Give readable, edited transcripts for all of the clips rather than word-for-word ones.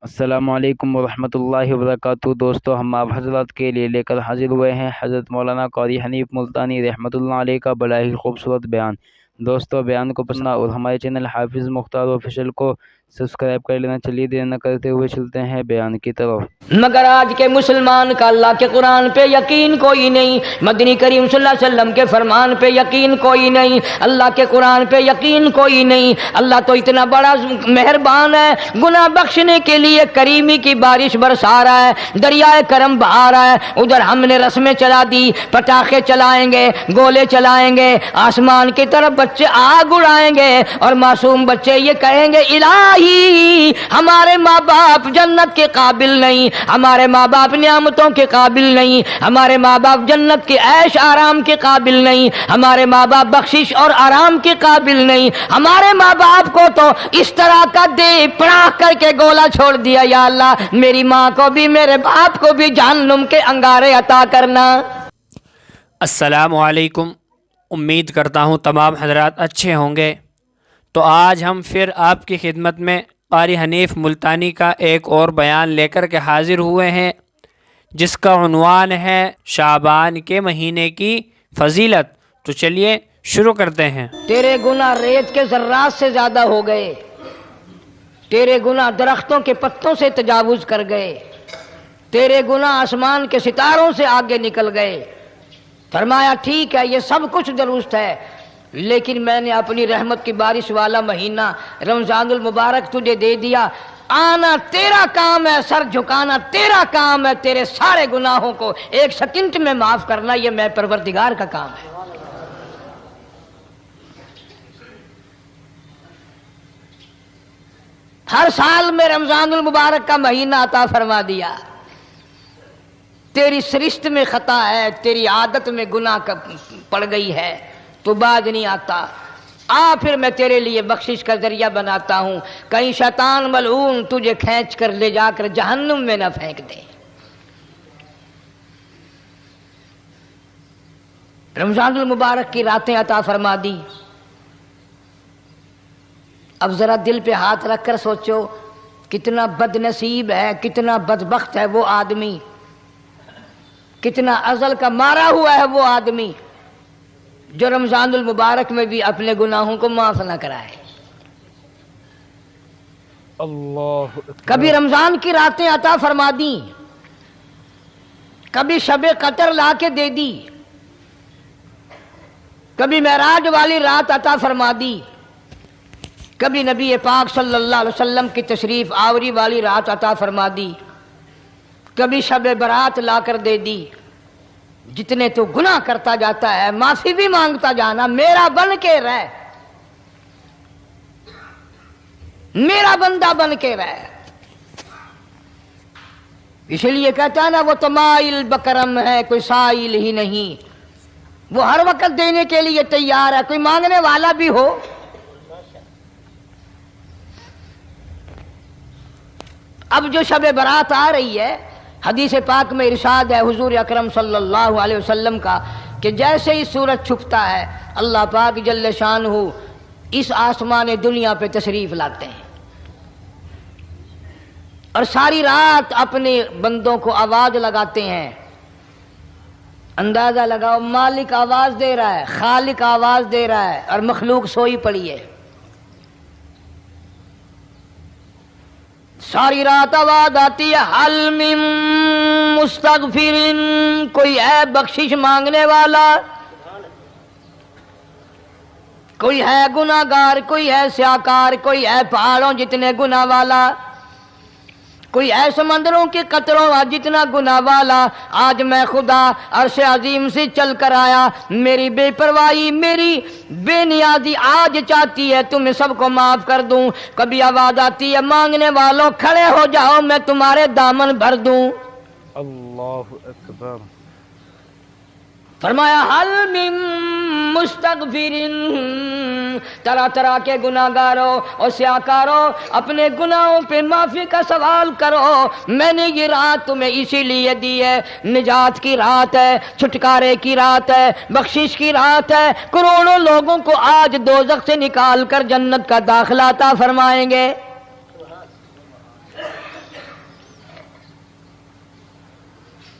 السلام علیکم ورحمۃ اللہ وبرکاتہ۔ دوستو، ہم آپ حضرات کے لیے لے کر حاضر ہوئے ہیں حضرت مولانا قاری حنیف ملتانی رحمۃ اللہ علیہ کا بڑا ہی خوبصورت بیان۔ دوستو، بیان کو پسند اور ہمارے چینل حافظ مختار آفیشیل کو سبسکرائب کر لینا۔ چلیے دیر نہ کرتے ہوئے چلتے ہیں بیان کی طرف۔ مگر آج کے مسلمان کا اللہ کے قرآن پہ یقین کوئی نہیں، مدنی کریم صلی اللہ علیہ وسلم کے فرمان پہ یقین کوئی نہیں، اللہ کے قرآن پہ یقین کوئی نہیں۔ اللہ تو اتنا بڑا مہربان ہے، گناہ بخشنے کے لیے کریمی کی بارش برسا رہا ہے، دریائے کرم بہا رہا ہے۔ ادھر ہم نے رسمیں چلا دی، پٹاخے چلائیں گے، گولے چلائیں گے، آسمان کی طرف بچے آگ اڑائیں گے اور معصوم بچے یہ کہیں گے الہی ہمارے ماں باپ جنت کے قابل نہیں، ہمارے ماں باپ نعمتوں کے قابل نہیں، ہمارے ماں باپ جنت کے عیش آرام کے قابل نہیں، ہمارے ماں باپ بخشش اور آرام کے قابل نہیں، ہمارے ماں باپ کو تو اس طرح کا دے پڑاخ کر کے گولا چھوڑ دیا۔ یا اللہ میری ماں کو بھی میرے باپ کو بھی جہنم کے انگارے عطا کرنا۔ السلام علیکم، امید کرتا ہوں تمام حضرات اچھے ہوں گے۔ تو آج ہم پھر آپ کی خدمت میں قاری حنیف ملتانی کا ایک اور بیان لے کر کے حاضر ہوئے ہیں، جس کا عنوان ہے شعبان کے مہینے کی فضیلت۔ تو چلیے شروع کرتے ہیں۔ تیرے گناہ ریت کے ذرات سے زیادہ ہو گئے، تیرے گناہ درختوں کے پتوں سے تجاوز کر گئے، تیرے گناہ آسمان کے ستاروں سے آگے نکل گئے۔ فرمایا ٹھیک ہے، یہ سب کچھ درست ہے، لیکن میں نے اپنی رحمت کی بارش والا مہینہ رمضان المبارک تجھے دے دیا۔ آنا تیرا کام ہے، سر جھکانا تیرا کام ہے، تیرے سارے گناہوں کو ایک سیکنڈ میں معاف کرنا یہ میں پروردگار کا کام ہے۔ ہر سال میں رمضان المبارک کا مہینہ عطا فرما دیا۔ تیری سرشت میں خطا ہے، تیری عادت میں گناہ پڑ گئی ہے، تو باز نہیں آتا، آ پھر میں تیرے لیے بخشش کا ذریعہ بناتا ہوں، کہیں شیطان ملعون تجھے کھینچ کر لے جا کر جہنم میں نہ پھینک دے۔ رمضان المبارک کی راتیں عطا فرما دی۔ اب ذرا دل پہ ہاتھ رکھ کر سوچو کتنا بد نصیب ہے، کتنا بدبخت ہے وہ آدمی، کتنا ازل کا مارا ہوا ہے وہ آدمی جو رمضان المبارک میں بھی اپنے گناہوں کو معاف نہ کرائے۔ اللہ کبھی رمضان کی راتیں عطا فرما دیں، کبھی شب قدر لا کے دے دی، کبھی معراج والی رات عطا فرما دی، کبھی نبی پاک صلی اللہ علیہ وسلم کی تشریف آوری والی رات عطا فرما دی، کبھی شب برات لا کر دے دی۔ جتنے تو گناہ کرتا جاتا ہے معافی بھی مانگتا جانا، میرا بن کے رہ، میرا بندہ بن کے رہ۔ اس لیے کہتا ہے نا وہ تو مائل بکرم ہے، کوئی سائل ہی نہیں، وہ ہر وقت دینے کے لیے تیار ہے، کوئی مانگنے والا بھی ہو۔ اب جو شب برات آ رہی ہے، حدیث پاک میں ارشاد ہے حضور اکرم صلی اللہ علیہ وسلم کا کہ جیسے ہی سورج چھپتا ہے اللہ پاک جل شانہ اس آسمان دنیا پہ تشریف لاتے ہیں اور ساری رات اپنے بندوں کو آواز لگاتے ہیں۔ اندازہ لگاؤ، مالک آواز دے رہا ہے، خالق آواز دے رہا ہے اور مخلوق سوئی پڑی ہے۔ ساری رات آواز آتی ہے حل من مستغفر، کوئی ہے بخشش مانگنے والا، کوئی ہے گناہگار، کوئی ہے سیاکار، کوئی ہے پہاڑوں جتنے گناہ والا، کوئی ہے سمندروں کے قطروں جتنا گناہ والا۔ آج میں خدا عرش عظیم سے چل کر آیا، میری بے پرواہی، میری بے نیازی آج چاہتی ہے تمہیں سب کو معاف کر دوں۔ کبھی آواز آتی ہے مانگنے والوں کھڑے ہو جاؤ، میں تمہارے دامن بھر دوں۔ اللہ اکبر۔ فرمایا حل من مستغفر، طرح طرح کے گناہگاروں اور سیاکاروں اپنے گناہوں پہ معافی کا سوال کرو، میں نے یہ رات تمہیں اسی لیے دی ہے، نجات کی رات ہے، چھٹکارے کی رات ہے، بخشش کی رات ہے۔ کروڑوں لوگوں کو آج دوزخ سے نکال کر جنت کا داخلہ عطا فرمائیں گے۔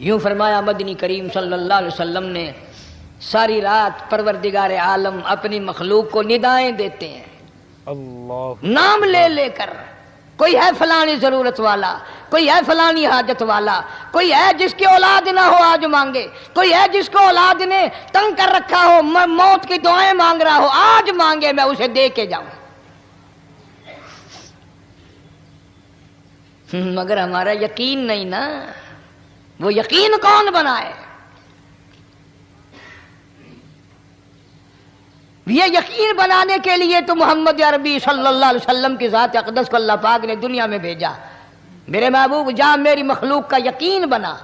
یوں فرمایا مدنی کریم صلی اللہ علیہ وسلم نے، ساری رات پروردگار عالم اپنی مخلوق کو ندائیں دیتے ہیں اللہ نام لے لے کر، کوئی ہے فلانی ضرورت والا، کوئی ہے فلانی حاجت والا، کوئی ہے جس کی اولاد نہ ہو آج مانگے، کوئی ہے جس کو اولاد نے تنگ کر رکھا ہو موت کی دعائیں مانگ رہا ہو آج مانگے میں اسے دے کے جاؤں۔ مگر ہمارا یقین نہیں نا، وہ یقین کون بنائے؟ یہ یقین بنانے کے لیے تو محمد عربی صلی اللہ علیہ وسلم کی ذات اقدس کو اللہ پاک نے دنیا میں بھیجا۔ میرے محبوب جا میری مخلوق کا یقین بنا،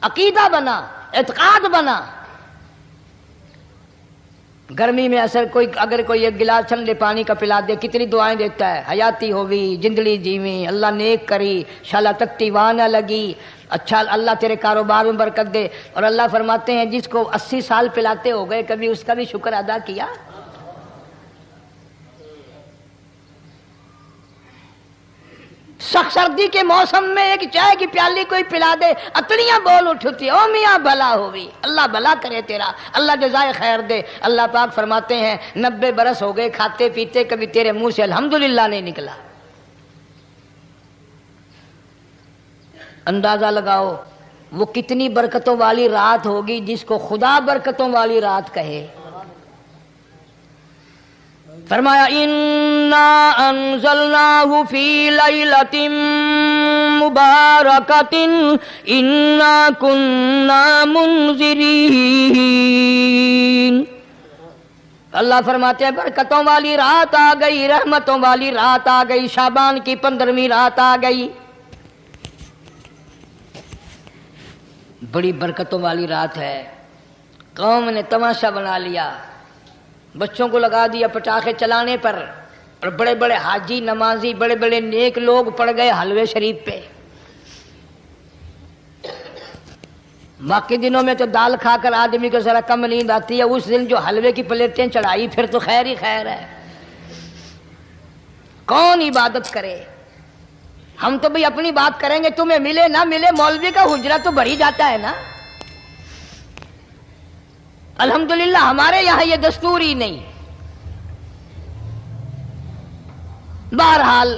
عقیدہ بنا، اعتقاد بنا۔ گرمی میں اگر کوئی ایک گلاس ٹھنڈے پانی کا پلا دے کتنی دعائیں دیتا ہے، حیاتی ہوگی، جندڑی جیویں، اللہ نیک کری، شالا تکتی وہاں نہ لگی، اچھا اللہ تیرے کاروبار میں برکت دے۔ اور اللہ فرماتے ہیں جس کو 80 سال پلاتے ہو گئے کبھی اس کا بھی شکر ادا کیا؟ سخت سردی کے موسم میں ایک چائے کی پیالی کوئی پلا دے اتڑیاں بول اٹھتی، او میاں بھلا ہوئی، اللہ بھلا کرے تیرا، اللہ جزائے خیر دے۔ اللہ پاک فرماتے ہیں 90 برس ہو گئے کھاتے پیتے کبھی تیرے منہ سے الحمدللہ نہیں نکلا۔ اندازہ لگاؤ وہ کتنی برکتوں والی رات ہوگی جس کو خدا برکتوں والی رات کہے۔ فرمایا انا انزلناہ فی لیلۃ مبارکۃ انا کننا منذرین۔ اللہ فرماتے ہیں برکتوں والی رات آ گئی، رحمتوں والی رات آ گئی، شعبان کی 15ویں رات آ گئی، بڑی برکتوں والی رات ہے۔ قوم نے تماشا بنا لیا، بچوں کو لگا دیا پٹاخے چلانے پر، اور بڑے بڑے حاجی نمازی بڑے بڑے نیک لوگ پڑ گئے حلوے شریف پہ۔ باقی دنوں میں تو دال کھا کر آدمی کو ذرا کم نیند آتی ہے، اس دن جو حلوے کی پلیٹیں چڑھائی پھر تو خیر ہی خیر ہے۔ کون عبادت کرے؟ ہم تو بھئی اپنی بات کریں گے، تمہیں ملے نہ ملے مولوی کا حجرہ تو بھر ہی جاتا ہے نا۔ الحمدللہ ہمارے یہاں یہ دستور ہی نہیں۔ بہرحال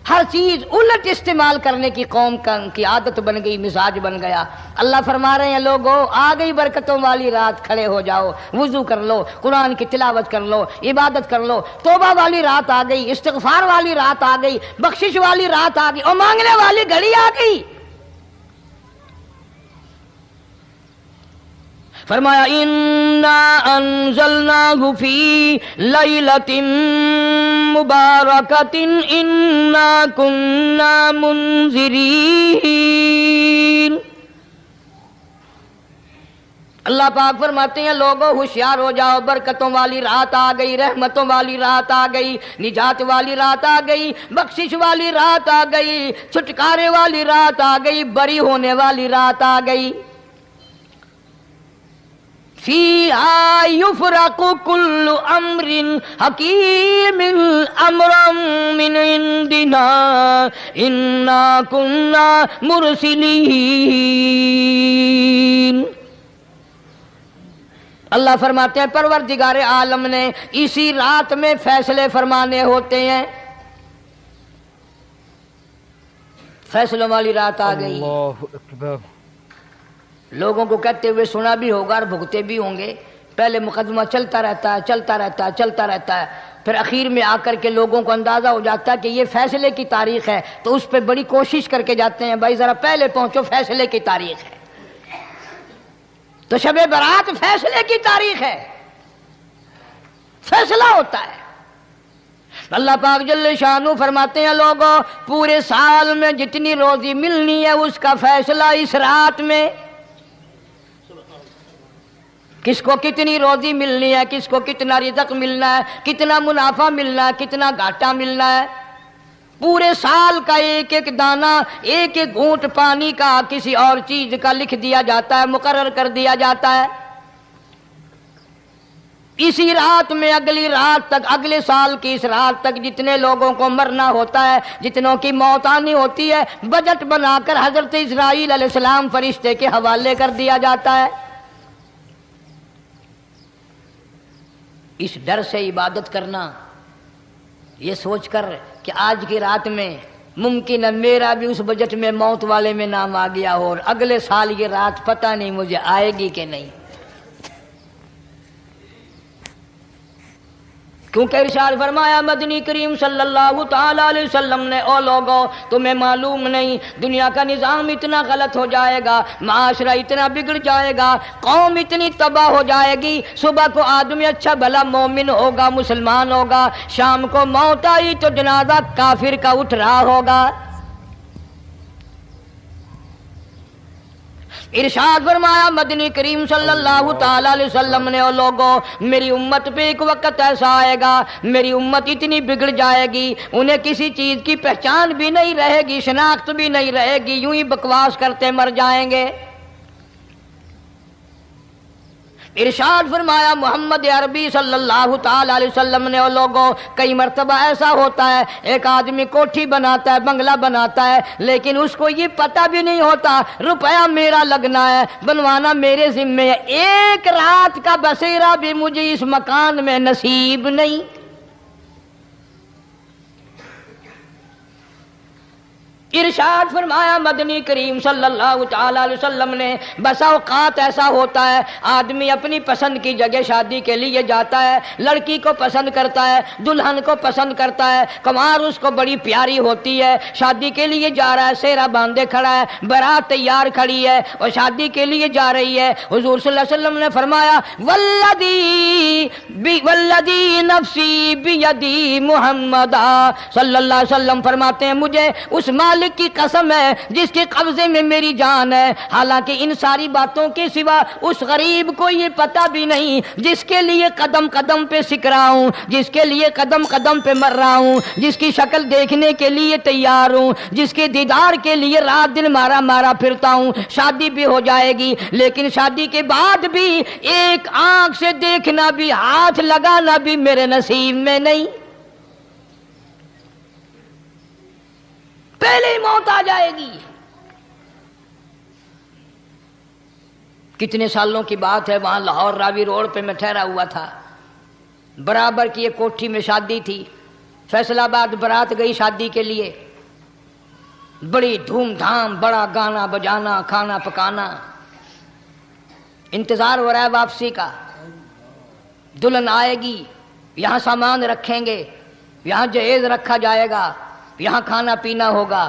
ہر چیز الٹ استعمال کرنے کی قوم کی عادت بن گئی، مزاج بن گیا۔ اللہ فرما رہے ہیں لوگو آ گئی برکتوں والی رات، کھڑے ہو جاؤ، وضو کر لو، قرآن کی تلاوت کر لو، عبادت کر لو، توبہ والی رات آ گئی، استغفار والی رات آ گئی، بخشش والی رات آ گئی، اور مانگنے والی گھڑی آ گئی۔ فرمایا انا انزلناہ فی لیلۃ مبارکۃ انا کننا منذرین۔ اللہ پاک فرماتے ہیں لوگوں ہوشیار ہو جاؤ، برکتوں والی رات آ گئی، رحمتوں والی رات آ گئی، نجات والی رات آ گئی، بخشش والی رات آ گئی، چھٹکارے والی رات آ گئی، بری ہونے والی رات آ گئی۔ فیہا یفرق کل امر حکیم امرا من عندنا انا کننا مرسلین۔ اللہ فرماتے ہیں پروردگار عالم نے اسی رات میں فیصلے فرمانے ہوتے ہیں۔ فیصلوں والی رات آ گئی۔ اللہ اکبر۔ لوگوں کو کہتے ہوئے سنا بھی ہوگا اور بھگتے بھی ہوں گے، پہلے مقدمہ چلتا رہتا ہے چلتا رہتا ہے چلتا رہتا ہے، پھر اخیر میں آ کر کے لوگوں کو اندازہ ہو جاتا ہے کہ یہ فیصلے کی تاریخ ہے، تو اس پہ بڑی کوشش کر کے جاتے ہیں بھائی ذرا پہلے پہنچو، فیصلے کی تاریخ ہے۔ تو شب برات فیصلے کی تاریخ ہے، فیصلہ ہوتا ہے۔ اللہ پاک جل شانہ فرماتے ہیں لوگوں پورے سال میں جتنی روزی ملنی ہے اس کا فیصلہ اس رات میں، کس کو کتنی روزی ملنی ہے، کس کو کتنا رزق ملنا ہے، کتنا منافع ملنا ہے، کتنا گھاٹا ملنا ہے، پورے سال کا ایک ایک دانہ، ایک ایک گھونٹ پانی کا کسی اور چیز کا لکھ دیا جاتا ہے، مقرر کر دیا جاتا ہے۔ اسی رات میں اگلی رات تک، اگلے سال کی اس رات تک جتنے لوگوں کو مرنا ہوتا ہے، جتنوں کی موت آنی ہوتی ہے، بجٹ بنا کر حضرت اسرائیل علیہ السلام فرشتے کے حوالے کر دیا جاتا ہے۔ اس ڈر سے عبادت کرنا، یہ سوچ کر کہ آج کی رات میں ممکن ہے میرا بھی اس بجٹ میں موت والے میں نام آ گیا ہو، اور اگلے سال یہ رات پتہ نہیں مجھے آئے گی کہ نہیں، کیونکہ ارشاد فرمایا مدنی کریم صلی اللہ تعالی علیہ وسلم نے، او لوگو تمہیں معلوم نہیں دنیا کا نظام اتنا غلط ہو جائے گا، معاشرہ اتنا بگڑ جائے گا، قوم اتنی تباہ ہو جائے گی، صبح کو آدمی اچھا بھلا مومن ہوگا، مسلمان ہوگا، شام کو موت آئی تو جنازہ کافر کا اٹھ رہا ہوگا۔ ارشاد فرمایا مدنی کریم صلی اللہ تعالی علیہ وسلم نے، او لوگوں میری امت پہ ایک وقت ایسا آئے گا، میری امت اتنی بگڑ جائے گی، انہیں کسی چیز کی پہچان بھی نہیں رہے گی، شناخت بھی نہیں رہے گی، یوں ہی بکواس کرتے مر جائیں گے۔ ارشاد فرمایا محمد عربی صلی اللہ تعالی علیہ وسلم نے، او لوگوں کئی مرتبہ ایسا ہوتا ہے ایک آدمی کوٹھی بناتا ہے، بنگلہ بناتا ہے، لیکن اس کو یہ پتہ بھی نہیں ہوتا روپیہ میرا لگنا ہے، بنوانا میرے ذمے ہے، ایک رات کا بسیرا بھی مجھے اس مکان میں نصیب نہیں۔ ارشاد فرمایا مدنی کریم صلی اللہ تعالی علیہ وسلم نے، بسا اوقات ایسا ہوتا ہے آدمی اپنی پسند کی جگہ شادی کے لیے جاتا ہے، لڑکی کو پسند کرتا ہے، دلہن کو پسند کرتا ہے، کمار اس کو بڑی پیاری ہوتی ہے، شادی کے لیے جا رہا ہے، سہرا باندھے کھڑا ہے، بارات تیار کھڑی ہے اور شادی کے لیے جا رہی ہے۔ حضور صلی اللہ علیہ وسلم نے فرمایا والذی نفسی بیدی، محمد صلی اللہ علیہ وسلم فرماتے ہیں مجھے اس مالک کی قسم ہے جس کے قبضے میں میری جان ہے، حالانکہ ان ساری باتوں کے سوا اس غریب کو یہ پتہ بھی نہیں جس کے لیے قدم قدم پہ سکھ رہا ہوں، جس کے لیے قدم قدم پہ مر رہا ہوں، جس کی شکل دیکھنے کے لیے تیار ہوں، جس کے دیدار کے لیے رات دن مارا مارا پھرتا ہوں۔ شادی بھی ہو جائے گی لیکن شادی کے بعد بھی ایک آنکھ سے دیکھنا بھی، ہاتھ لگانا بھی میرے نصیب میں نہیں، پہلے ہی موت آ جائے گی۔ کتنے سالوں کی بات ہے، وہاں لاہور راوی روڈ پہ میں ٹھہرا ہوا تھا، برابر کی ایک کوٹھی میں شادی تھی، فیصل آباد برات گئی شادی کے لیے، بڑی دھوم دھام، بڑا گانا بجانا، کھانا پکانا، انتظار ہو رہا ہے واپسی کا، دلہن آئے گی، یہاں سامان رکھیں گے، یہاں جہیز رکھا جائے گا، یہاں کھانا پینا ہوگا،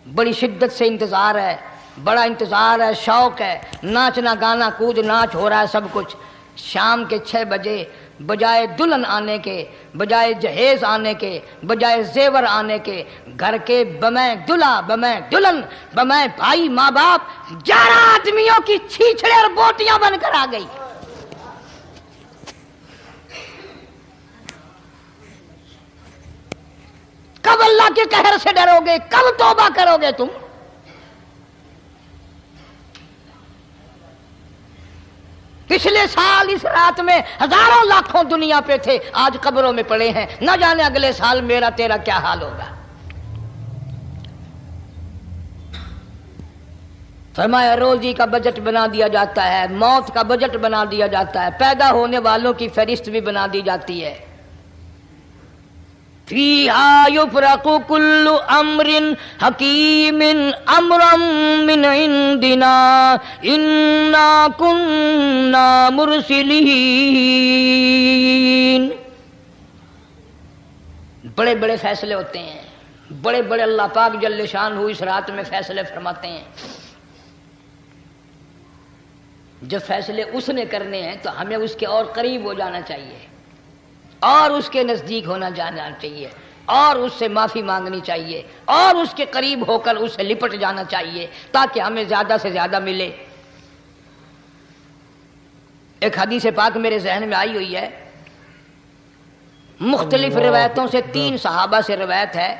بڑی شدت سے انتظار ہے، بڑا انتظار ہے، شوق ہے، ناچنا گانا کود ناچ ہو رہا ہے سب کچھ۔ شام کے 6 بجے بجائے دلہن آنے کے، بجائے جہیز آنے کے، بجائے زیور آنے کے، گھر کے بمیں دلہا، بمیں دلہن، بمیں بھائی ماں باپ 11 آدمیوں کی چھیچڑے اور بوٹیاں بن کر آ گئی۔ کب اللہ کے قہر سے ڈرو گے؟ کب توبہ کرو گے تم؟ پچھلے سال اس رات میں ہزاروں لاکھوں دنیا پہ تھے، آج قبروں میں پڑے ہیں، نہ جانے اگلے سال میرا تیرا کیا حال ہوگا۔ فرمایا روزی کا بجٹ بنا دیا جاتا ہے، موت کا بجٹ بنا دیا جاتا ہے، پیدا ہونے والوں کی فہرست بھی بنا دی جاتی ہے۔ فیہا یفرق کل امر حکیم امرا من عندنا انا کننا مرسلین۔ بڑے بڑے فیصلے ہوتے ہیں، بڑے بڑے اللہ پاک جل شان ہو اس رات میں فیصلے فرماتے ہیں۔ جب فیصلے اس نے کرنے ہیں تو ہمیں اس کے اور قریب ہو جانا چاہیے، اور اس کے نزدیک ہونا جانا چاہیے، اور اس سے معافی مانگنی چاہیے، اور اس کے قریب ہو کر اس سے لپٹ جانا چاہیے تاکہ ہمیں زیادہ سے زیادہ ملے۔ ایک حدیث پاک میرے ذہن میں آئی ہوئی ہے، مختلف روایتوں سے 3 صحابہ سے روایت ہے،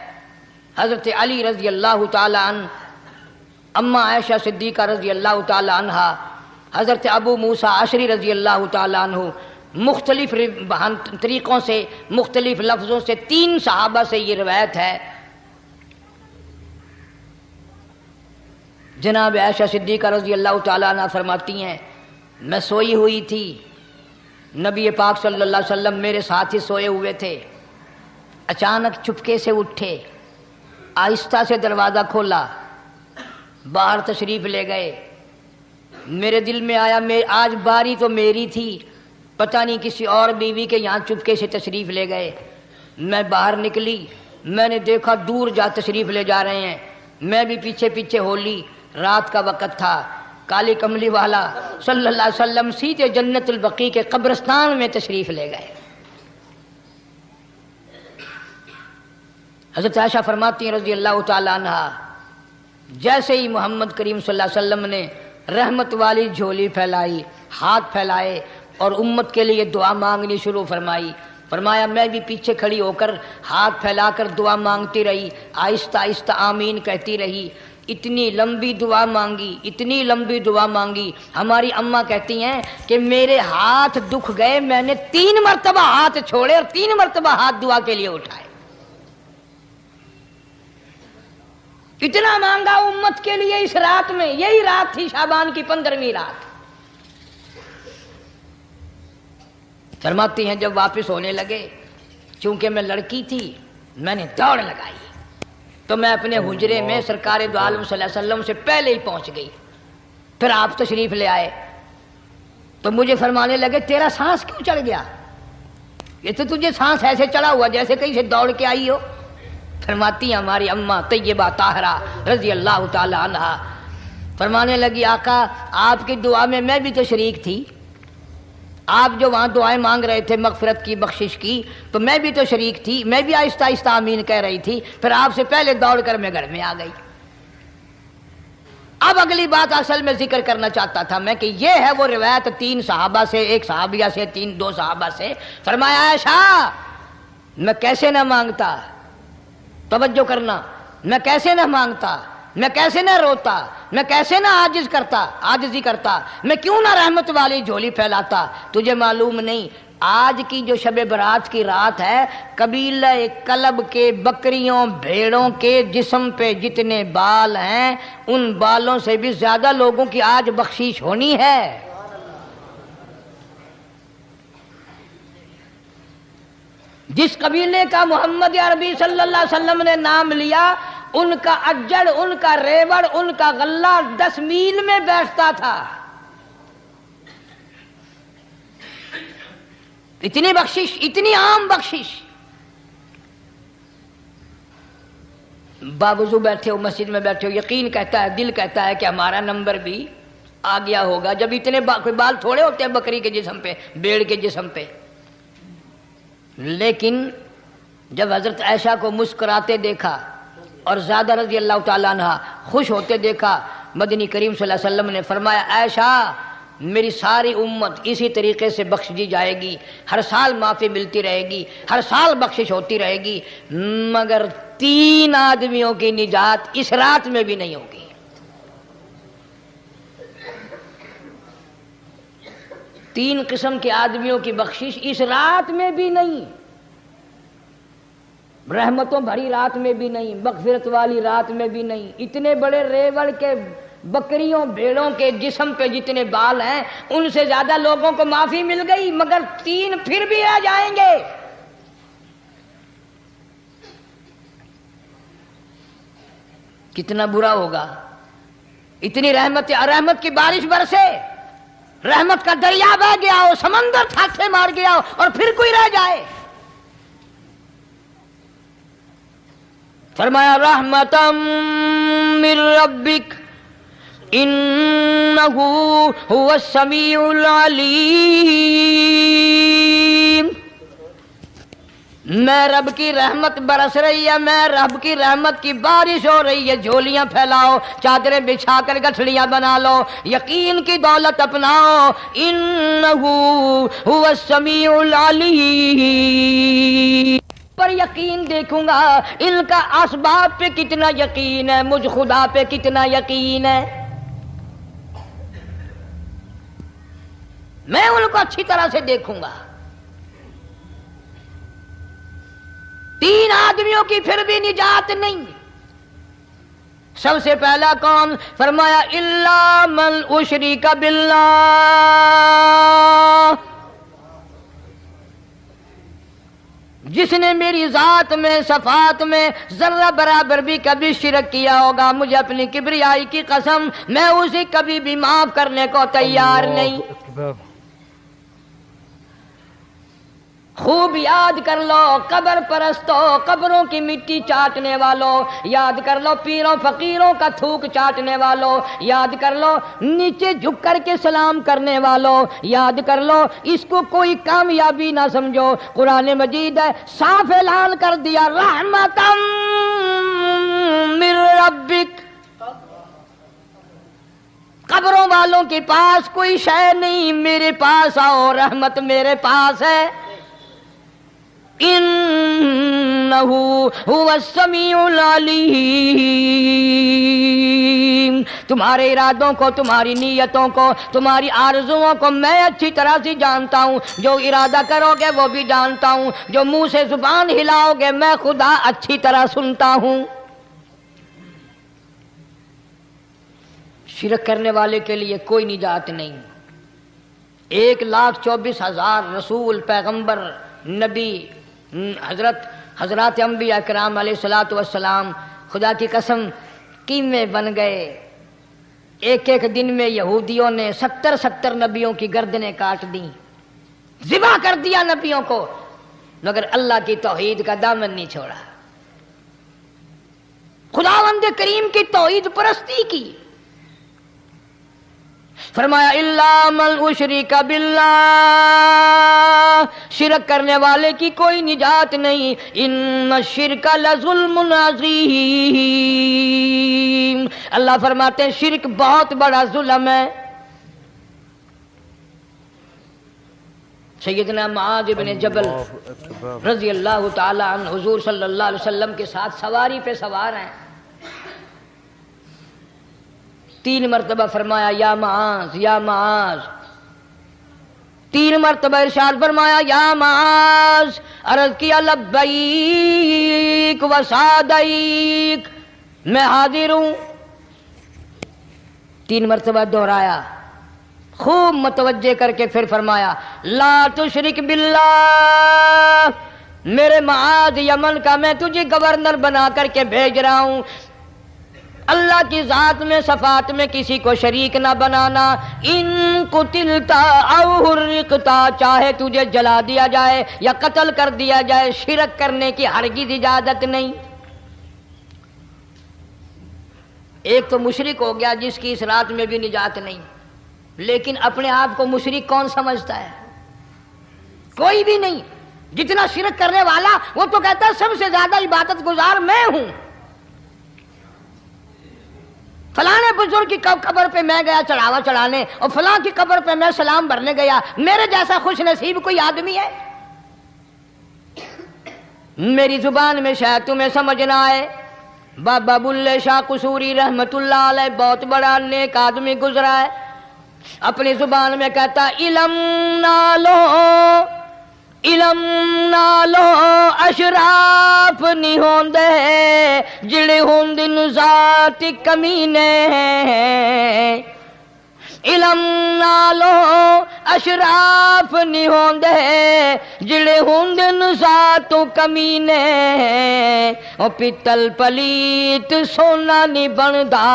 حضرت علی رضی اللہ تعالی عنہ، اما عائشہ صدیقہ رضی اللہ تعالی عنہا، حضرت ابو موسیٰ اشعری رضی اللہ تعالی عنہ، مختلف طریقوں سے مختلف لفظوں سے 3 صحابہ سے یہ روایت ہے. جناب عائشہ صدیقہ رضی اللہ تعالیٰ عنہ فرماتی ہیں میں سوئی ہوئی تھی، نبی پاک صلی اللہ علیہ وسلم میرے ساتھ ہی سوئے ہوئے تھے، اچانک چپکے سے اٹھے، آہستہ سے دروازہ کھولا، باہر تشریف لے گئے. میرے دل میں آیا آج باری تو میری تھی، پتہ نہیں کسی اور بیوی کے یہاں چپکے سے تشریف لے گئے. میں باہر نکلی، میں نے دیکھا دور جا تشریف لے جا رہے ہیں، میں بھی پیچھے پیچھے ہو لی. رات کا وقت تھا، کالی کملی والا صلی اللہ علیہ وسلم سیدھے جنت البقیع کے قبرستان میں تشریف لے گئے. حضرت عائشہ فرماتی ہیں رضی اللہ تعالیٰ عنہ جیسے ہی محمد کریم صلی اللہ علیہ وسلم نے رحمت والی جھولی پھیلائی، ہاتھ پھیلائے اور امت کے لیے دعا مانگنی شروع فرمائی، فرمایا میں بھی پیچھے کھڑی ہو کر ہاتھ پھیلا کر دعا مانگتی رہی، آہستہ آہستہ آمین کہتی رہی. اتنی لمبی دعا مانگی، اتنی لمبی دعا مانگی. ہماری اماں کہتی ہیں کہ میرے ہاتھ دکھ گئے، میں نے 3 مرتبہ ہاتھ چھوڑے اور 3 مرتبہ ہاتھ دعا کے لیے اٹھائے. اتنا مانگا امت کے لیے اس رات میں. یہی رات تھی شعبان کی 15ویں رات. فرماتی ہیں جب واپس ہونے لگے، چونکہ میں لڑکی تھی میں نے دوڑ لگائی تو میں اپنے حجرے میں سرکار دو عالم صلی اللہ علیہ وسلم سے پہلے ہی پہنچ گئی. پھر آپ تشریف لے آئے تو مجھے فرمانے لگے تیرا سانس کیوں چڑھ گیا؟ یہ تو تجھے سانس ایسے چڑھا ہوا جیسے کہیں سے دوڑ کے آئی ہو. فرماتی ہیں ہماری اماں طیبہ طاہرہ رضی اللہ تعالی عنہا، فرمانے لگی آقا آپ کی دعا میں بھی تو شریک تھی، آپ جو وہاں دعائیں مانگ رہے تھے مغفرت کی بخشش کی تو میں بھی تو شریک تھی، میں بھی آہستہ آہستہ آمین کہہ رہی تھی، پھر آپ سے پہلے دوڑ کر میں گھر میں آ گئی. اب اگلی بات اصل میں ذکر کرنا چاہتا تھا میں کہ یہ ہے وہ روایت 3 صحابہ سے، 1 صحابیہ سے، 2 صحابہ سے. فرمایا عائشہ میں کیسے نہ مانگتا، توجہ کرنا، میں کیسے نہ مانگتا، میں کیسے نہ روتا، میں کیسے نہ عاجزی کرتا، میں کیوں نہ رحمت والی جھولی پھیلاتا. تجھے معلوم نہیں آج کی جو شب برات کی رات ہے، قبیلہ کلب کے بکریوں بھیڑوں کے جسم پہ جتنے بال ہیں ان بالوں سے بھی زیادہ لوگوں کی آج بخشش ہونی ہے. جس قبیلے کا محمد عربی صلی اللہ علیہ وسلم نے نام لیا ان کا اجڑ، ان کا ریوڑ، ان کا غلہ 10 میل میں بیٹھتا تھا. اتنی بخشش، اتنی عام بخشش. باوضو بیٹھے ہو، مسجد میں بیٹھے ہو، یقین کہتا ہے، دل کہتا ہے کہ ہمارا نمبر بھی آ گیا ہوگا. جب اتنے کوئی بال تھوڑے ہوتے ہیں بکری کے جسم پہ، بھیڑ کے جسم پہ. لیکن جب حضرت عائشہ کو مسکراتے دیکھا اور زیادہ رضی اللہ تعالیٰ عنہ خوش ہوتے دیکھا، مدنی کریم صلی اللہ علیہ وسلم نے فرمایا عائشہ میری ساری امت اسی طریقے سے بخش دی جائے گی، ہر سال معافی ملتی رہے گی، ہر سال بخشش ہوتی رہے گی، مگر 3 آدمیوں کی نجات اس رات میں بھی نہیں ہوگی. 3 قسم کے آدمیوں کی بخشش اس رات میں بھی نہیں، رحمتوں بھری رات میں بھی نہیں، مغفرت والی رات میں بھی نہیں. اتنے بڑے ریوڑ کے بکریوں بھیڑوں کے جسم پہ جتنے بال ہیں ان سے زیادہ لوگوں کو معافی مل گئی، مگر 3 پھر بھی آ جائیں گے. کتنا برا ہوگا. اتنی رحمت کی بارش برسے، رحمت کا دریا بہ گیا ہو، سمندر تھاکے مار گیا ہو اور پھر کوئی رہ جائے. فرمایا رحمتم من ربک انہ هو السمیع العلیم. میں رب کی رحمت برس رہی ہے، میں رب کی رحمت کی بارش ہو رہی ہے. جھولیاں پھیلاؤ، چادریں بچھا کر گٹھڑیاں بنا لو، یقین کی دولت اپناؤ. انہ هو السمیع العلیم. پر یقین دیکھوں گا ان کا اسباب پہ کتنا یقین ہے، مجھ خدا پہ کتنا یقین ہے. میں ان کو اچھی طرح سے دیکھوں گا۔ 3 آدمیوں کی پھر بھی نجات نہیں۔ سب سے پہلا کون؟ فرمایا الا من اشرک باللہ، جس نے میری ذات میں صفات میں ذرہ برابر بھی کبھی شرک کیا ہوگا، مجھے اپنی کبریائی کی قسم میں اسے کبھی بھی معاف کرنے کو تیار نہیں۔ خوب یاد کر لو قبر پرستوں، قبروں کی مٹی چاٹنے والوں، یاد کر لو پیروں فقیروں کا تھوک چاٹنے والوں، یاد کر لو نیچے جھک کر کے سلام کرنے والوں، یاد کر لو اس کو کوئی کامیابی نہ سمجھو۔ قرآن مجید ہے صاف اعلان کر دیا رحمتم من ربک، قبروں والوں کے پاس کوئی شے نہیں، میرے پاس آؤ، رحمت میرے پاس ہے۔ انہو هو السمیع العلیم، تمہارے ارادوں کو، تمہاری نیتوں کو، تمہاری آرزوؤں کو میں اچھی طرح سے جانتا ہوں۔ جو ارادہ کرو گے وہ بھی جانتا ہوں، جو منہ سے زبان ہلاؤ گے میں خدا اچھی طرح سنتا ہوں۔ شرک کرنے والے کے لیے کوئی نجات نہیں۔ 1,24,000 رسول، پیغمبر، نبی، حضرات انبیاء کرام علیہ الصلوۃ والسلام خدا کی قسم کیمے بن گئے۔ ایک ایک دن میں یہودیوں نے 70 نبیوں کی گردنیں کاٹ دیں، ذبح کر دیا نبیوں کو، مگر اللہ کی توحید کا دامن نہیں چھوڑا، خداوند کریم کی توحید پرستی کی۔ فرمایا الا من اشرک باللہ، شرک کرنے والے کی کوئی نجات نہیں۔ ان الشرک لظلم عظیم، اللہ فرماتے ہیں شرک بہت بڑا ظلم ہے۔ سیدنا معاذ بن جبل رضی اللہ تعالی عنہ حضور صلی اللہ علیہ وسلم کے ساتھ سواری پہ سوار ہیں، 3 مرتبہ فرمایا یا معاذ یا معاذ، 3 مرتبہ ارشاد فرمایا یا معاذ، عرض کیا لبیک و سعدیک، میں حاضر ہوں، 3 مرتبہ دہرایا، خوب متوجہ کر کے پھر فرمایا لا تشرک باللہ، میرے معاذ یمن کا میں تجھے گورنر بنا کر کے بھیج رہا ہوں، اللہ کی ذات میں صفات میں کسی کو شریک نہ بنانا۔ ان قتلتا او حرقتا، چاہے تجھے جلا دیا جائے یا قتل کر دیا جائے، شرک کرنے کی ہرگز اجازت نہیں۔ ایک تو مشرک ہو گیا جس کی اس رات میں بھی نجات نہیں، لیکن اپنے آپ کو مشرک کون سمجھتا ہے؟ کوئی بھی نہیں۔ جتنا شرک کرنے والا وہ تو کہتا ہے سب سے زیادہ عبادت گزار میں ہوں، فلانے بزرگ کی قبر پہ میں گیا چڑھاوا چڑھانے اور فلاں کی قبر پہ میں سلام بھرنے گیا، میرے جیسا خوش نصیب کوئی آدمی ہے؟ میری زبان میں شاید تمہیں سمجھ نہ آئے، بابا بلے شاہ قصوری رحمت اللہ علیہ بہت بڑا نیک آدمی گزرا ہے، اپنی زبان میں کہتا علم نالو اشراف نہیں ہوندے جڑے ہوندن ذات کمینے، علم نالو اشراف نہیں ہوندے جڑے ہوندن ذات کمینے، او پتل پلیت سونا نہیں بندا،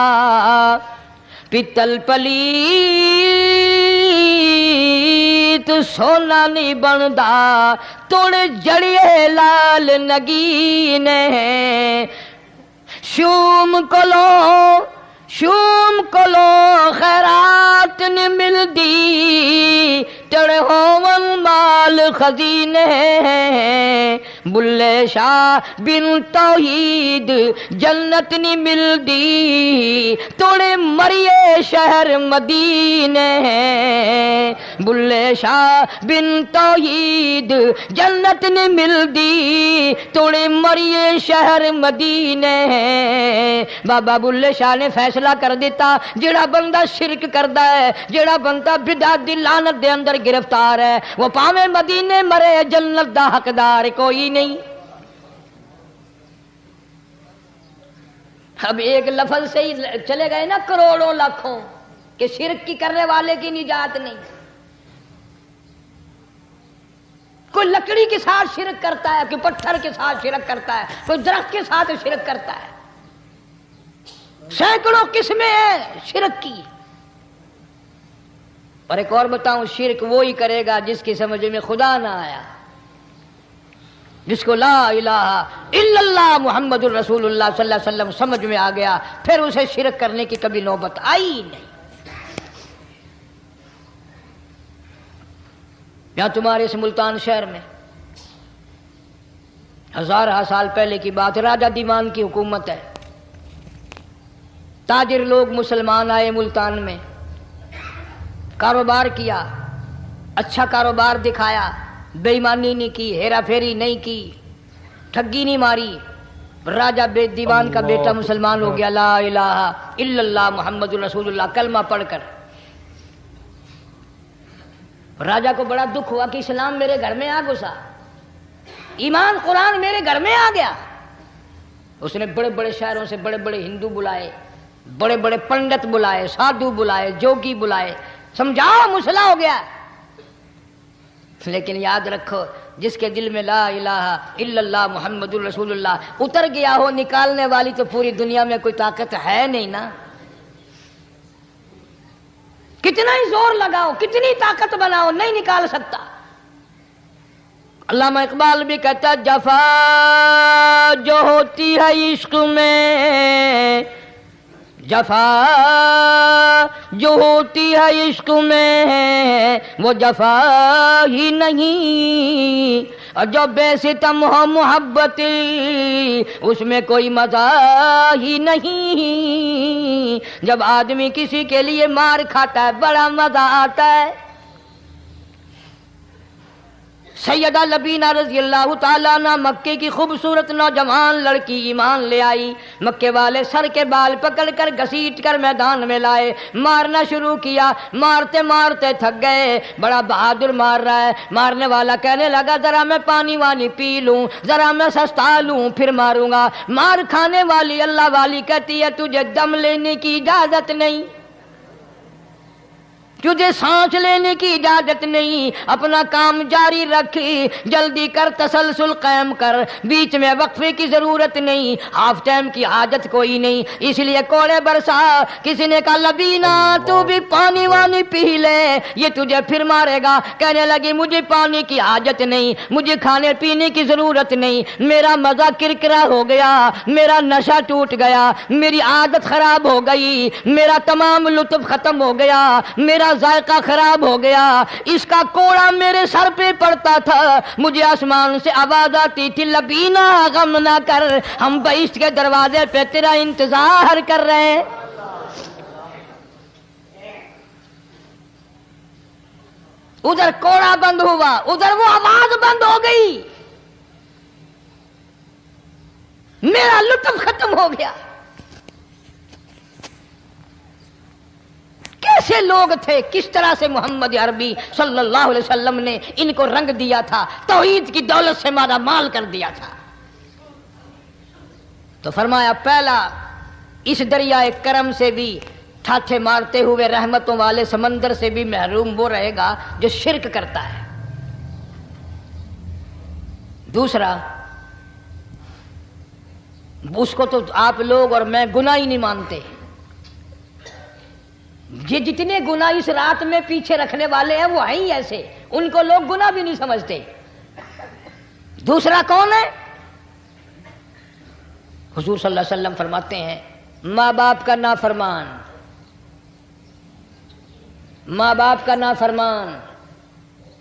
پتل پلیت سونا نہیں بندا، توڑ جڑیے لال نگینے، شوم کولو خیرات نہیں ملدی، تڑ ہون مال خزینے بلے شاہ بن توحید جنت نہیں ملدی توڑے مریے شہر مدینے بلے شاہ بن توحید جنت نہیں ملدی توڑے مریے شہر مدینے بابا بلے شاہ نے فیصلہ کر دیتا جڑا بندہ شرک کردا ہے جڑا بندہ بدعت دی لعنت دے اندر گرفتار ہے وہ پاویں مدینے مرے جنت دا حقدار کوئی نہیں. اب ایک لفظ سے ہی چلے گئے نا کروڑوں لاکھوں کہ شرک کی کرنے والے کی نجات نہیں. کوئی لکڑی کے ساتھ شرک کرتا ہے کوئی پتھر کے ساتھ شرک کرتا ہے کوئی درخت کے ساتھ شرک کرتا ہے. سینکڑوں قسمیں ہیں شرک کی. اور ایک اور بتاؤں شرک وہی کرے گا جس کی سمجھ میں خدا نہ آیا جس کو لا الہ الا اللہ محمد الرسول اللہ صلی اللہ علیہ وسلم سمجھ میں آ گیا پھر اسے شرک کرنے کی کبھی نوبت آئی نہیں. یہاں تمہارے اس ملتان شہر میں ہزارہ سال پہلے کی بات راجہ دیوان کی حکومت ہے. تاجر لوگ مسلمان آئے ملتان میں کاروبار کیا اچھا کاروبار دکھایا بے ایمانی نہیں کی ہیرا پھیری نہیں کی ٹھگی نہیں ماری. راجہ دیوان کا بیٹا مسلمان ہو گیا لا الہ الا اللہ محمد الرسول اللہ کلمہ پڑھ کر. راجہ کو بڑا دکھ ہوا کہ اسلام میرے گھر میں آ گھسا ایمان قرآن میرے گھر میں آ گیا. اس نے بڑے بڑے شہروں سے بڑے بڑے ہندو بلائے بڑے بڑے پنڈت بلائے سادھو بلائے جوگی بلائے سمجھاؤ مسئلہ ہو گیا. لیکن یاد رکھو جس کے دل میں لا الہ الا اللہ محمد الرسول اللہ اتر گیا ہو نکالنے والی تو پوری دنیا میں کوئی طاقت ہے نہیں نا. کتنا ہی زور لگاؤ کتنی طاقت بناؤ نہیں نکال سکتا. علامہ اقبال بھی کہتا جفا جو ہوتی ہے عشق میں جفا جو ہوتی ہے عشق میں وہ جفا ہی نہیں اور جو بے ستم ہو محبت اس میں کوئی مزہ ہی نہیں. جب آدمی کسی کے لیے مار کھاتا ہے بڑا مزہ آتا ہے. سیدہ لبینہ رضی اللہ تعالیٰ عنہ مکے کی خوبصورت نوجوان لڑکی ایمان لے آئی. مکے والے سر کے بال پکڑ کر گھسیٹ کر میدان میں لائے مارنا شروع کیا. مارتے مارتے تھک گئے بڑا بہادر مار رہا ہے. مارنے والا کہنے لگا ذرا میں پانی وانی پی لوں ذرا میں سستا لوں پھر ماروں گا. مار کھانے والی اللہ والی کہتی ہے تجھے دم لینے کی اجازت نہیں تجھے سانس لینے کی اجازت نہیں. اپنا کام جاری رکھ جلدی کر تسلسل قائم کر بیچ میں وقفے کی ضرورت نہیں ہاف ٹائم کی حاجت کوئی نہیں. اس لیے کوڑے برسا. کسی نے کہا لبینہ تو بھی پانی وانی پی لے یہ تجھے پھر مارے گا. کہنے لگی مجھے پانی کی حاجت نہیں مجھے کھانے پینے کی ضرورت نہیں میرا مزہ کرکرا ہو گیا میرا نشہ ٹوٹ گیا میری عادت خراب ہو گئی میرا تمام لطف ختم ہو گیا میرا ذائقہ خراب ہو گیا. اس کا کوڑا میرے سر پہ پڑتا تھا مجھے آسمان سے آواز آتی تھی لبینہ غم نہ کر ہم بہشت کے دروازے پہ تیرا انتظار کر رہے ہیں. ادھر کوڑا بند ہوا ادھر وہ آواز بند ہو گئی میرا لطف ختم ہو گیا. کیسے لوگ تھے کس طرح سے محمد عربی صلی اللہ علیہ وسلم نے ان کو رنگ دیا تھا توحید کی دولت سے مالا مال کر دیا تھا. تو فرمایا پہلا اس دریائے کرم سے بھی ٹھاٹھے مارتے ہوئے رحمتوں والے سمندر سے بھی محروم وہ رہے گا جو شرک کرتا ہے. دوسرا اس کو تو آپ لوگ اور میں گناہ ہی نہیں مانتے. یہ جتنے گناہ اس رات میں پیچھے رکھنے والے ہیں وہ ہیں ہی ایسے ان کو لوگ گناہ بھی نہیں سمجھتے. دوسرا کون ہے؟ حضور صلی اللہ علیہ وسلم فرماتے ہیں ماں باپ کا نافرمان ماں باپ کا نافرمان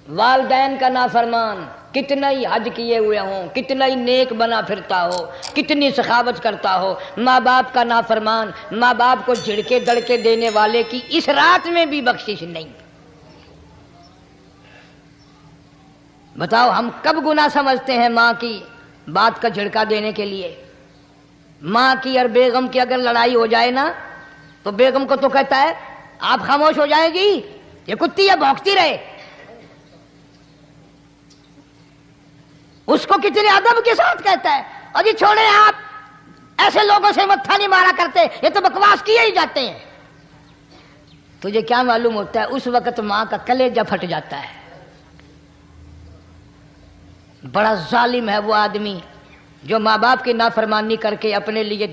والدین کا نافرمان، کتنا ہی حج کیے ہوئے ہوں، کتنا ہی نیک بنا پھرتا ہو، کتنی سخاوت کرتا ہو، ماں باپ کا نافرمان، ماں باپ کو جھڑکے دڑکے دینے والے کی اس رات میں بھی بخشش نہیں۔ بتاؤ ہم کب گناہ سمجھتے ہیں ماں کی بات کا جھڑکا دینے کے لیے؟ ماں کی اور بیگم کی اگر لڑائی ہو جائے نا تو بیگم کو تو کہتا ہے آپ خاموش ہو جائیں گی، یہ کتی ہے بھونکتی رہے۔ اس کو کتنے ادب کے ساتھ کہتا ہے اور جی چھوڑے آپ ایسے لوگوں سے متھا نہیں مارا کرتے، یہ تو بکواس کیے ہی جاتے ہیں۔ تجھے کیا معلوم ہوتا ہے اس وقت ماں کا کلیجہ پھٹ جاتا ہے۔ بڑا ظالم ہے وہ آدمی جو ماں باپ کی نافرمانی کر کے اپنے لیے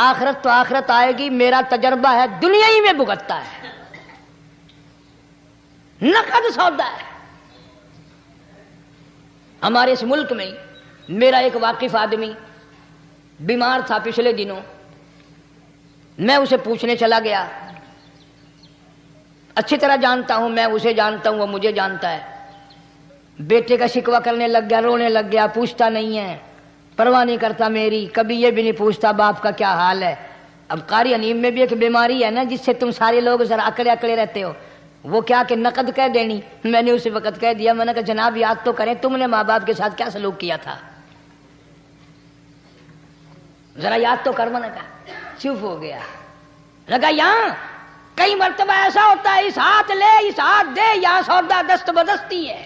آخرت تو آخرت آئے گی، میرا تجربہ ہے دنیا ہی میں بھگتتا ہے، نقد سودا ہے۔ ہمارے اس ملک میں میرا ایک واقف آدمی بیمار تھا پچھلے دنوں، میں اسے پوچھنے چلا گیا، اچھی طرح جانتا ہوں، میں اسے جانتا ہوں، وہ مجھے جانتا ہے۔ بیٹے کا شکوہ کرنے لگ گیا، رونے لگ گیا، پوچھتا نہیں ہے، پرواہ نہیں کرتا میری، کبھی یہ بھی نہیں پوچھتا باپ کا کیا حال ہے۔ اب قاری حنیم میں بھی ایک بیماری ہے نا جس سے تم سارے لوگ ذرا اکڑے اکڑے رہتے ہو، وہ کیا کہ نقد کہہ دینی۔ میں نے اسی وقت کہہ دیا، میں نے کہا جناب یاد تو کریں تم نے ماں باپ کے ساتھ کیا سلوک کیا تھا، ذرا یاد تو کر۔ میں نے کہا چپ ہو گیا، لگا یہاں کئی مرتبہ ایسا ہوتا ہے اس ہاتھ لے اس ہاتھ دے، یہاں سودا دست بدستی ہے،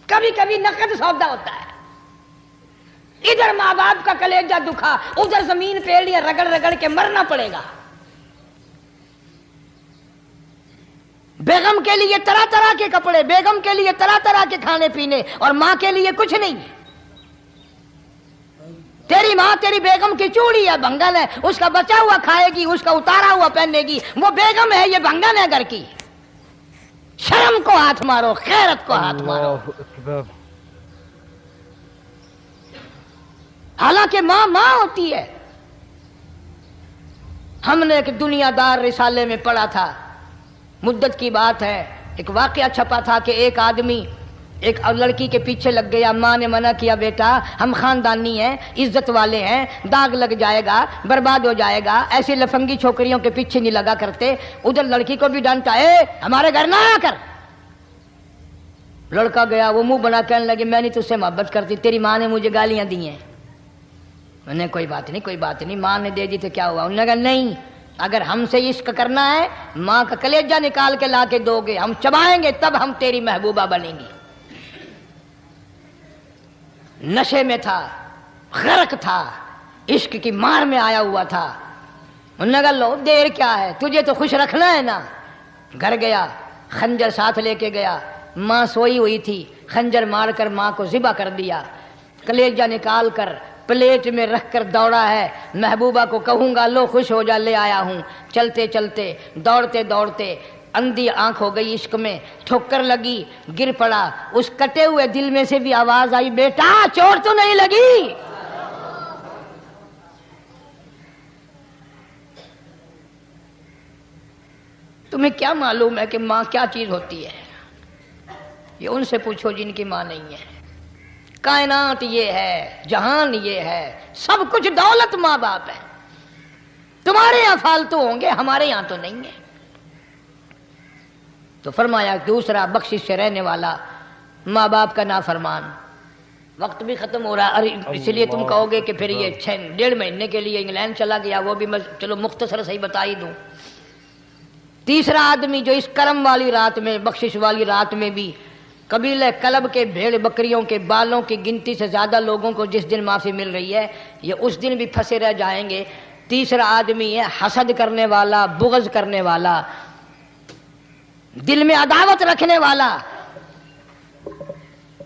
کبھی کبھی نقد سودا ہوتا ہے۔ ادھر ماں باپ کا کلیجہ دکھا، ادھر زمین پہ لیے رگڑ رگڑ کے مرنا پڑے گا۔ بیگم کے لیے طرح طرح کے کپڑے، بیگم کے لیے طرح طرح کے کھانے پینے، اور ماں کے لیے کچھ نہیں۔ تیری ماں تیری بیگم کی چوڑی ہے، بھنگن ہے، اس کا بچا ہوا کھائے گی، اس کا اتارا ہوا پہنے گی، وہ بیگم ہے، یہ بھنگن ہے گھر کی۔ شرم کو ہاتھ مارو، غیرت کو ہاتھ مارو۔ حالانکہ ماں ماں ہوتی ہے۔ ہم نے ایک دنیا دار رسالے میں پڑھا تھا، مدت کی بات ہے، ایک واقعہ چھپا تھا کہ ایک آدمی ایک لڑکی کے پیچھے لگ گیا، ماں نے منع کیا بیٹا ہم خاندانی ہیں، عزت والے ہیں، داغ لگ جائے گا، برباد ہو جائے گا، ایسی لفنگی چھوکریوں کے پیچھے نہیں لگا کرتے۔ ادھر لڑکی کو بھی ڈانٹا، ہمارے گھر نہ آیا کر۔ لڑکا گیا، وہ منہ بنا کہنے لگے میں نہیں تجھ سے محبت کرتی، تیری ماں نے مجھے گالیاں دی ہیں۔ میں نے کوئی بات نہیں کوئی بات نہیں، ماں نے دے دی تو کیا ہوا؟ انہوں نے کہا نہیں، اگر ہم سے عشق کرنا ہے ماں کا کلیجہ نکال کے لا کے دو گے، ہم چبائیں گے تب ہم تیری محبوبہ بنیں گی۔ نشے میں تھا، غرق تھا، عشق کی مار میں آیا ہوا تھا۔ انہوں نے کہا لو دیر کیا ہے، تجھے تو خوش رکھنا ہے نا۔ گھر گیا، خنجر ساتھ لے کے گیا، ماں سوئی ہوئی تھی، خنجر مار کر ماں کو ذبح کر دیا، کلیجہ نکال کر پلیٹ میں رکھ کر دوڑا ہے، محبوبہ کو کہوں گا لو خوش ہو جا، لے آیا ہوں۔ چلتے چلتے دوڑتے دوڑتے اندھی آنکھ ہو گئی عشق میں، ٹھوکر لگی، گر پڑا، اس کٹے ہوئے دل میں سے بھی آواز آئی بیٹا چوٹ تو نہیں لگی؟ تمہیں کیا معلوم ہے کہ ماں کیا چیز ہوتی ہے؟ یہ ان سے پوچھو جن کی ماں نہیں ہے۔ کائنات یہ ہے، جہان یہ ہے، سب کچھ دولت ماں باپ ہے۔ تمہارے یہاں فالتو ہوں گے، ہمارے یہاں تو نہیں ہے۔ تو فرمایا دوسرا بخشش سے رہنے والا ماں باپ کا نافرمان۔ وقت بھی ختم ہو رہا ہے، اس لیے تم کہو گے کہ پھر یہ 1.5 مہینے کے لیے انگلینڈ چلا گیا، وہ بھی میں چلو مختصر سے ہی بتا ہی دوں۔ تیسرا آدمی جو اس کرم والی رات میں، بخشش والی رات میں بھی قبیلہ کلب کے بھیڑ بکریوں کے بالوں کی گنتی سے زیادہ لوگوں کو جس دن معافی مل رہی ہے، یہ اس دن بھی پھنسے رہ جائیں گے۔ تیسرا آدمی ہے حسد کرنے والا، بغض کرنے والا، دل میں عداوت رکھنے والا۔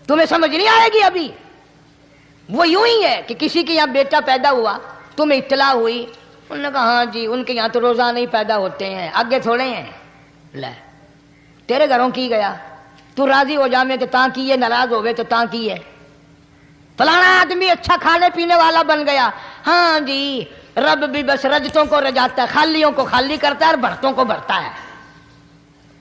تمہیں سمجھ نہیں آئے گی ابھی۔ وہ یوں ہی ہے کہ کسی کے یہاں بیٹا پیدا ہوا، تمہیں اطلاع ہوئی، انہوں نے کہا ہاں جی ان کے یہاں تو روزانہ ہی پیدا ہوتے ہیں، آگے تھوڑے ہیں، لے تیرے گھروں کی گیا، تو راضی ہو جا میں تو تاں کی ہے، ناراض ہوئے تو تاں کی ہے۔ فلانا آدمی اچھا کھانے پینے والا بن گیا، ہاں جی رب بھی بس رجتوں کو رجاتا ہے، خالیوں کو خالی کرتا ہے اور بھرتوں کو بھرتا ہے۔